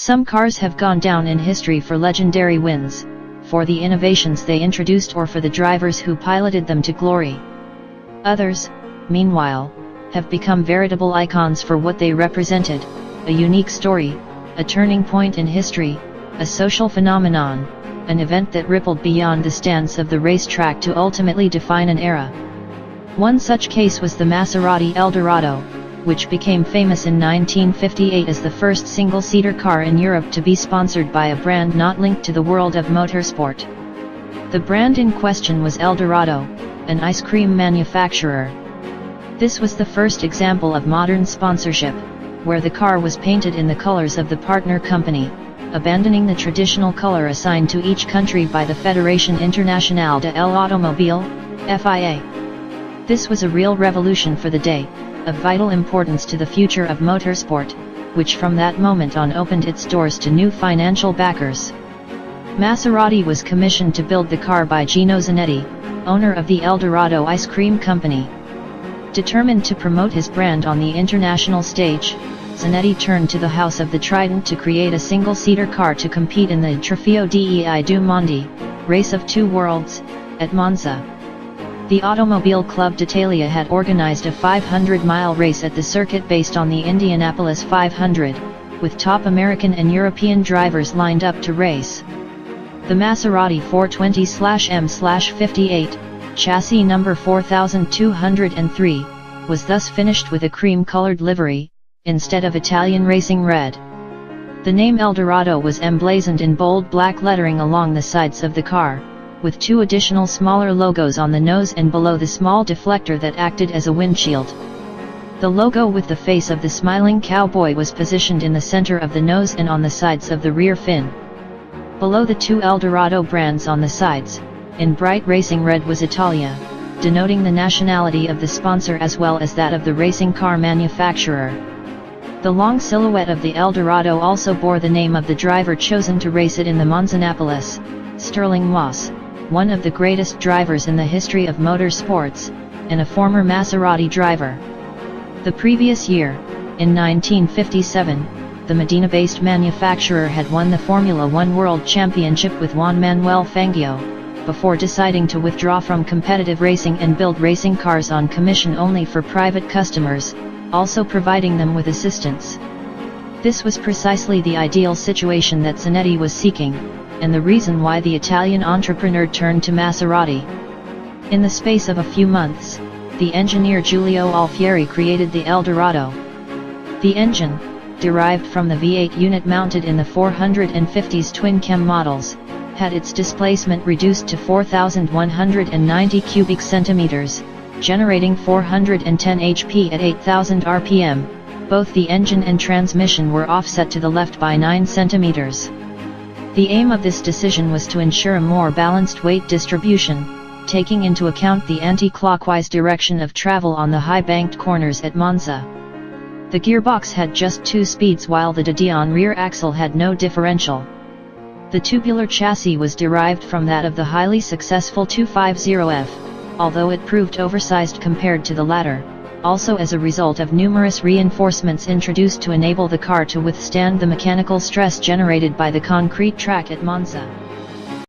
Some cars have gone down in history for legendary wins, for the innovations they introduced or for the drivers who piloted them to glory. Others, meanwhile, have become veritable icons for what they represented, a unique story, a turning point in history, a social phenomenon, an event that rippled beyond the stands of the racetrack to ultimately define an era. One such case was the Maserati Eldorado, which became famous in 1958 as the first single-seater car in Europe to be sponsored by a brand not linked to the world of motorsport. The brand in question was Eldorado, an ice cream manufacturer. This was the first example of modern sponsorship, where the car was painted in the colors of the partner company, abandoning the traditional color assigned to each country by the Fédération Internationale de l'Automobile, FIA. This was a real revolution for the day, of vital importance to the future of motorsport, which from that moment on opened its doors to new financial backers. Maserati was commissioned to build the car by Gino Zanetti, owner of the Eldorado ice cream company. Determined to promote his brand on the international stage, Zanetti turned to the House of the Trident to create a single-seater car to compete in the Trofeo dei Due Mondi, Race of Two Worlds, at Monza. The Automobile Club d'Italia had organized a 500-mile race at the circuit based on the Indianapolis 500, with top American and European drivers lined up to race. The Maserati 420/M/58, chassis number 4203, was thus finished with a cream-colored livery, instead of Italian racing red. The name Eldorado was emblazoned in bold black lettering along the sides of the car, with two additional smaller logos on the nose and below the small deflector that acted as a windshield. The logo with the face of the smiling cowboy was positioned in the center of the nose and on the sides of the rear fin. Below the two Eldorado brands on the sides, in bright racing red was Italia, denoting the nationality of the sponsor as well as that of the racing car manufacturer. The long silhouette of the Eldorado also bore the name of the driver chosen to race it in the Monzanapolis, Stirling Moss, one of the greatest drivers in the history of motorsports, and a former Maserati driver. The previous year, in 1957, the Medina-based manufacturer had won the Formula One World Championship with Juan Manuel Fangio, before deciding to withdraw from competitive racing and build racing cars on commission only for private customers, also providing them with assistance. This was precisely the ideal situation that Zanetti was seeking, and the reason why the Italian entrepreneur turned to Maserati. In the space of a few months, the engineer Giulio Alfieri created the Eldorado. The engine, derived from the V8 unit mounted in the 450s twin-cam models, had its displacement reduced to 4,190 cubic centimeters, generating 410 HP at 8,000 RPM. Both the engine and transmission were offset to the left by 9 centimeters. The aim of this decision was to ensure a more balanced weight distribution, taking into account the anti-clockwise direction of travel on the high-banked corners at Monza. The gearbox had just 2 speeds while the de Dion rear axle had no differential. The tubular chassis was derived from that of the highly successful 250F, although it proved oversized compared to the latter, also as a result of numerous reinforcements introduced to enable the car to withstand the mechanical stress generated by the concrete track at Monza.